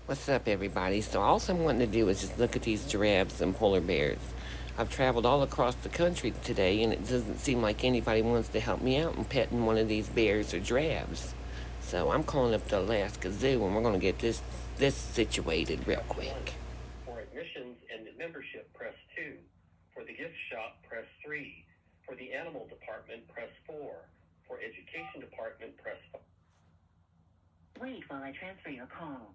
What's up, everybody? So, all I'm wanting to do is just look at these giraffes and polar bears. I've traveled all across the country today, and it doesn't seem like anybody wants to help me out in petting one of these bears or giraffes. So, I'm calling up the Alaska Zoo, and we're going to get this situated real quick. For admissions and membership, press 2. For the gift shop, press 3. For the animal department, press 4. For education department, press 5. Wait while I transfer your call.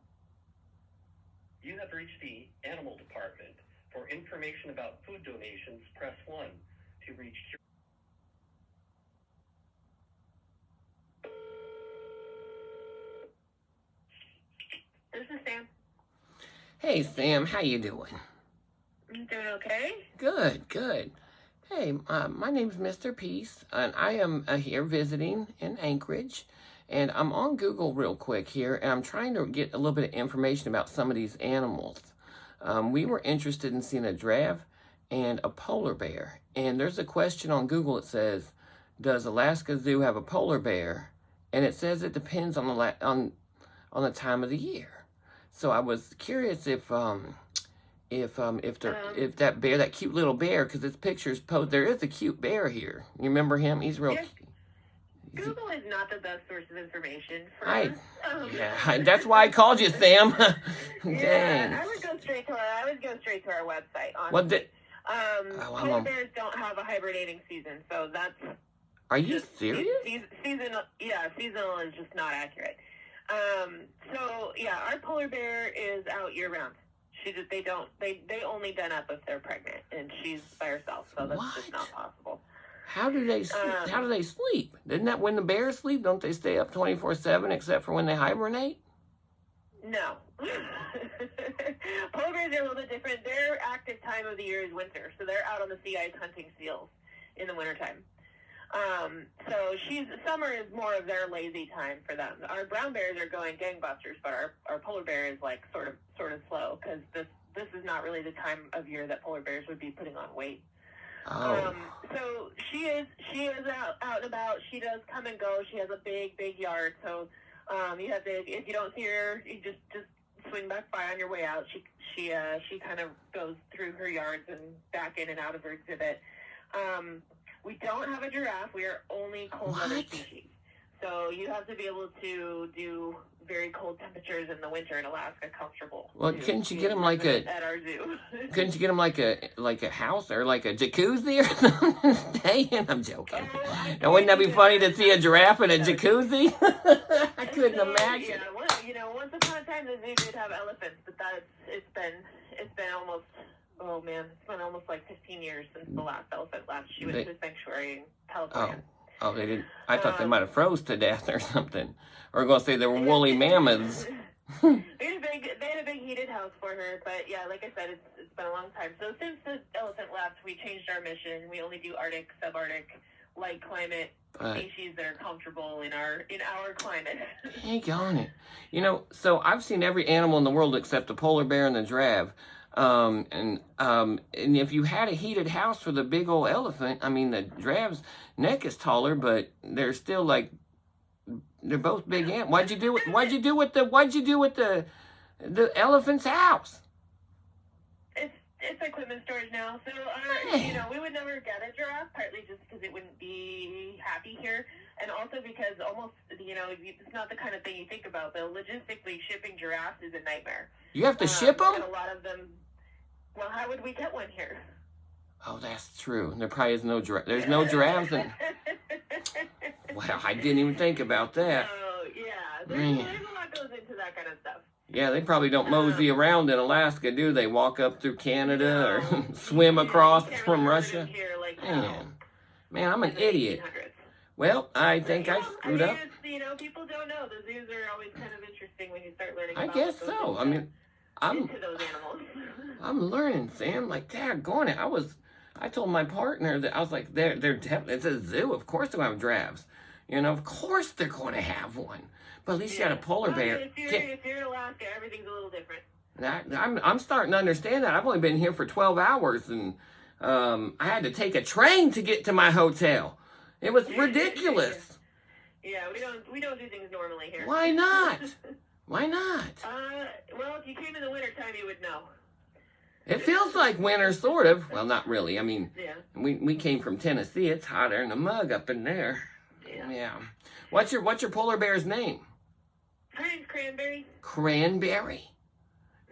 You have reached the animal department. For information about food donations, press 1. To reach This is Sam. Hey, Sam, how you doing? I'm doing okay. Good, good. Hey, my name's Mr. Peace, and I am here visiting in Anchorage. And I'm on Google real quick here, and I'm trying to get a little bit of information about some of these animals. We were interested in seeing a giraffe and a polar bear. And there's a question on Google that says, does Alaska Zoo have a polar bear? And it says it depends on the time of the year. So I was curious if that bear, that cute little bear, because this picture's posed, there is a cute bear here. You remember him? He's real cute. Google is not the best source of information for us. That's why I called you, Sam. Dang. Yeah, I would go straight to our website. Honestly. Polar bears don't have a hibernating season, so that's. Are you serious? Seasonal is just not accurate. So yeah, our polar bear is out year round. They only den up if they're pregnant, and she's by herself, so that's just not possible. How do they sleep? Isn't that when the bears sleep? Don't they stay up 24/7 except for when they hibernate? No. Polar bears are a little bit different. Their active time of the year is winter, so they're out on the sea ice hunting seals in the wintertime. So summer is more of their lazy time for them. Our brown bears are going gangbusters, but our polar bear is like sort of slow, because this is not really the time of year that polar bears would be putting on weight. Oh. So she is out and about. She does come and go. She has a big yard. So you have to, if you don't see her, you just swing back by on your way out. She kind of goes through her yards and back in and out of her exhibit. We don't have a giraffe. We are only cold weather species. So you have to be able to do very cold temperatures in the winter in Alaska comfortable. Well, couldn't you get them like at our zoo? Couldn't you get them like a house or like a jacuzzi or something? Dang, I'm joking. Now, wouldn't that be funny to see a giraffe in a jacuzzi? I couldn't imagine. Yeah, once upon a time the zoo did have elephants, but it's been almost. Oh man, it's been almost like 15 years since the last elephant left. She went to a sanctuary in California. Oh, they didn't. I thought they might have froze to death or something. Or going to say they were woolly mammoths. They had a big heated house for her, but yeah, like I said, it's been a long time. So since the elephant left, we changed our mission. We only do Arctic, subarctic, light climate species that are comfortable in our climate. Dang on it. So I've seen every animal in the world except the polar bear and the giraffe. And if you had a heated house for the big old elephant, I mean, the giraffe's neck is taller, but they're still like, they're both big ants. What'd you do with the elephant's house? It's equipment storage now. So, we would never get a giraffe, partly just because it wouldn't be happy here. And also because almost, it's not the kind of thing you think about, but logistically shipping giraffes is a nightmare. You have to ship them? And a lot of them, well, how would we get one here? Oh, that's true. There probably is no giraffe. There's no giraffes in. Well, I didn't even think about that. Oh, yeah. There's a lot goes into that kind of stuff. Yeah, they probably don't mosey around in Alaska, do they? Walk up through Canada or swim across from Russia? Here, Man, I'm an idiot. Well, I think I screwed up. People don't know. The zoos are always kind of interesting when you start learning about I guess so. I mean, into those animals. I'm learning, Sam. Like, daggone it. I told my partner that I was like, it's a zoo. Of course they're going to have giraffes. Of course they're going to have one. But at least you had a polar bear. If you're in Alaska, everything's a little different. I'm starting to understand that. I've only been here for 12 hours, and I had to take a train to get to my hotel. It was ridiculous. Yeah, we don't do things normally here. Why not? Why not? Well, if you came in the wintertime, you would know. It feels like winter, sort of. Well, not really. I mean, Yeah. we came from Tennessee. It's hotter than a mug up in there. Yeah. What's your polar bear's name? Her name's Cranberry. Cranberry.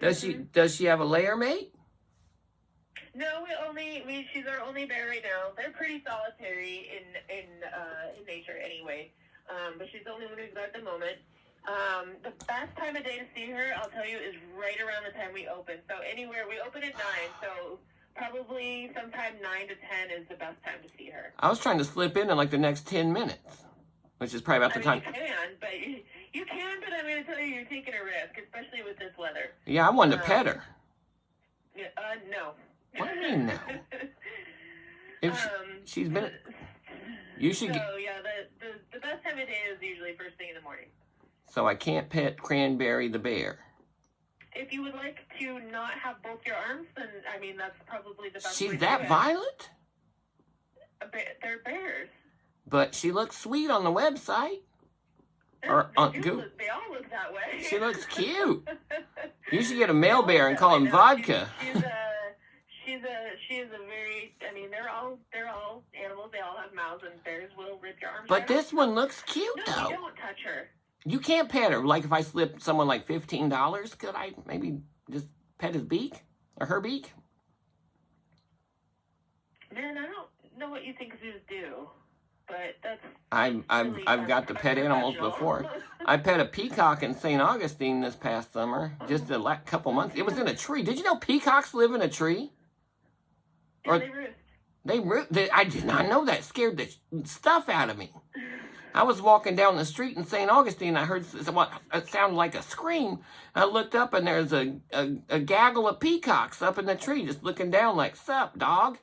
Does she have a layer mate? No, she's our only bear right now. They're pretty solitary in nature anyway. But she's the only one we've got at the moment. The best time of day to see her, I'll tell you, is right around the time we open. So we open at 9, so probably sometime 9 to 10 is the best time to see her. I was trying to slip in like the next 10 minutes, which is probably about the time. You can, but I'm going to tell you, you're taking a risk, especially with this weather. Yeah, I wanted to pet her. No. What do you mean no? She's been... You should get... So, yeah, the best time of day is usually first thing in the morning. So I can't pet Cranberry the bear. If you would like to not have both your arms, then, I mean, that's probably the best way She's to that do it. violent? They're bears. But she looks sweet on the website. They Or on all Google. look that way. She looks cute. You should get a male bear and call him Vodka. She is a very, I mean, they're all animals. They all have mouths, and bears will rip your arms. But this one looks cute, No, though. you don't touch her. You can't pet her. Like, if I slip someone like $15, could I maybe just pet his beak? Or her beak? Man, I don't know what you think zoos do, but that's... I've got to pet animals before. I pet a peacock in St. Augustine this past summer, just a couple months. It was in a tree. Did you know peacocks live in a tree? Yeah, they roost. I did not know that. Scared the stuff out of me. I was walking down the street in St. Augustine. I heard what it sounded like a scream. I looked up, and there's a gaggle of peacocks up in the tree, just looking down like, "Sup, dog?"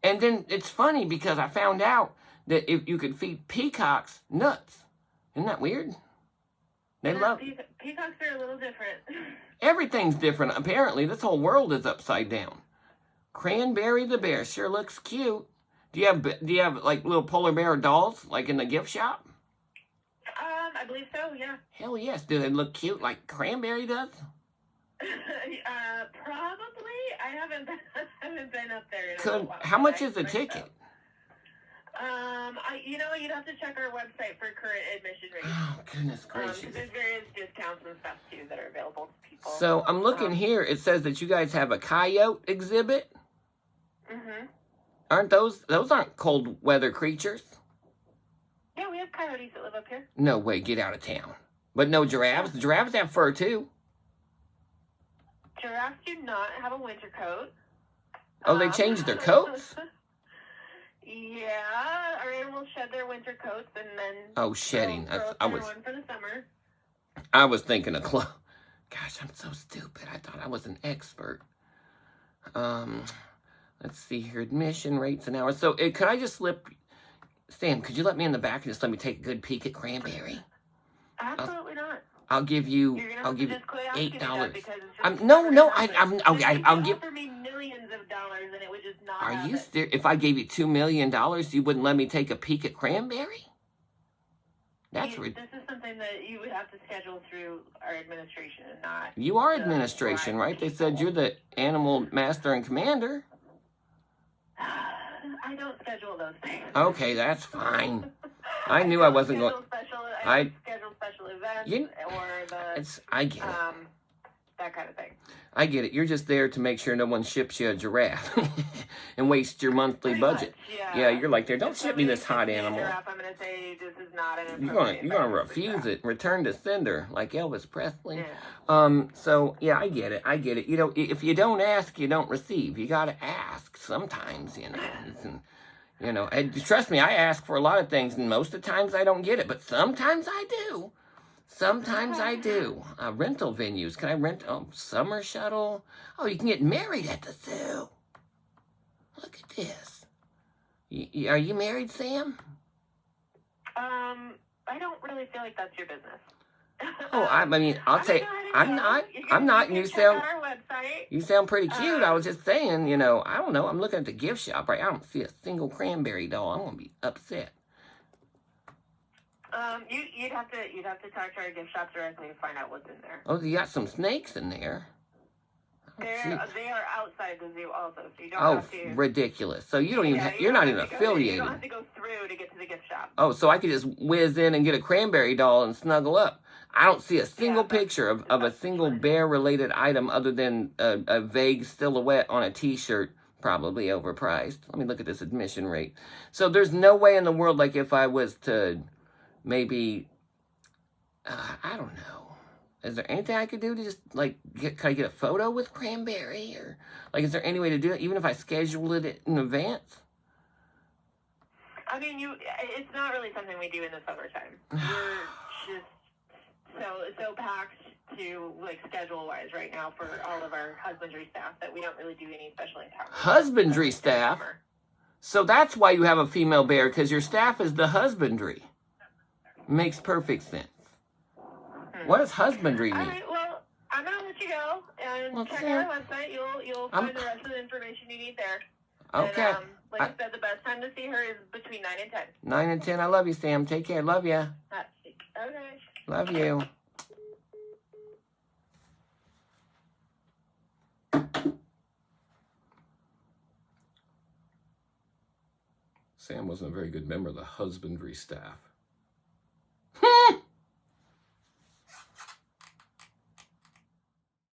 And then it's funny because I found out that if you could feed peacocks nuts. Isn't that weird? Peacocks are a little different. Everything's different. Apparently, this whole world is upside down. Cranberry the bear sure looks cute. Do you have like little polar bear dolls like in the gift shop? I believe so. Yeah. Hell yes. Do they look cute like Cranberry does? Probably. I haven't been up there. How much is the ticket? You'd have to check our website for current admission rates. Oh, goodness gracious. There's various discounts and stuff, too, that are available to people. So, I'm looking here. It says that you guys have a coyote exhibit. Mm-hmm. Aren't those aren't cold weather creatures? Yeah, we have coyotes that live up here. No way, get out of town. But no giraffes. Giraffes have fur, too. Giraffes do not have a winter coat. Oh, they changed their coats? Yeah, our animals shed their winter coats and then... Oh, shedding. I was one for the summer. I was thinking of clothes. Gosh, I'm so stupid. I thought I was an expert. Let's see here. Admission rates an hour. So, could I just slip... Sam, could you let me in the back and just let me take a good peek at Cranberry? Absolutely not. I'll give you $8. I'll give me millions of dollars and it would just not. Are you serious? If I gave you $2 million, you wouldn't let me take a peek at Cranberry? This is something that you would have to schedule through our administration and not. You are administration, right? They said you're the animal master and commander. I don't schedule those things. Okay, that's fine. I knew I wasn't going. I schedule special events I get it. That kind of thing. I get it. You're just there to make sure no one ships you a giraffe and waste your monthly budget. Yeah, you're like, don't ship me this hot animal. I'm going to say this is not an appropriate. You're gonna refuse it. Return to sender, like Elvis Presley. Yeah. So yeah, I get it. You know, if you don't ask, you don't receive. You gotta ask sometimes. You know, and trust me, I ask for a lot of things, and most of the times I don't get it, but sometimes I do. Sometimes I do. Rental venues. Can I rent a summer shuttle? Oh, you can get married at the zoo. Look at this. Are you married, Sam? I don't really feel like that's your business. Oh, I mean, I'll say I'm not. And you sound pretty cute. I was just saying, I don't know. I'm looking at the gift shop, right? I don't see a single Cranberry doll. I'm gonna be upset. You'd have to talk to our gift shop directly and find out what's in there. Oh, you got some snakes in there. They are outside the zoo also, so you don't Oh, have to. ridiculous. So you don't even, Yeah, you're not even you affiliated. don't have to go through to get to the gift shop. Oh, so I could just whiz in and get a cranberry doll and snuggle up. I don't see a single picture of a single bear-related item other than a vague silhouette on a T-shirt, probably overpriced. Let me look at this admission rate. So there's no way in the world, like if I was to maybe, I don't know. Is there anything I could do to just, like, can I get a photo with Cranberry? Or, like, is there any way to do it, even if I scheduled it in advance? I mean, it's not really something we do in the summertime. We're just so packed to, like, schedule-wise right now for all of our husbandry staff that we don't really do any special encounters. Husbandry staff? So that's why you have a female bear, because your staff is the husbandry. Makes perfect sense. What does husbandry mean? All right, well, I'm going to let you go and check out our website. You'll find the rest of the information you need there. Okay. And, like I said, the best time to see her is between 9 and 10. 9 and 10. I love you, Sam. Take care. Love you. Okay. Love you. Sam wasn't a very good member of the husbandry staff.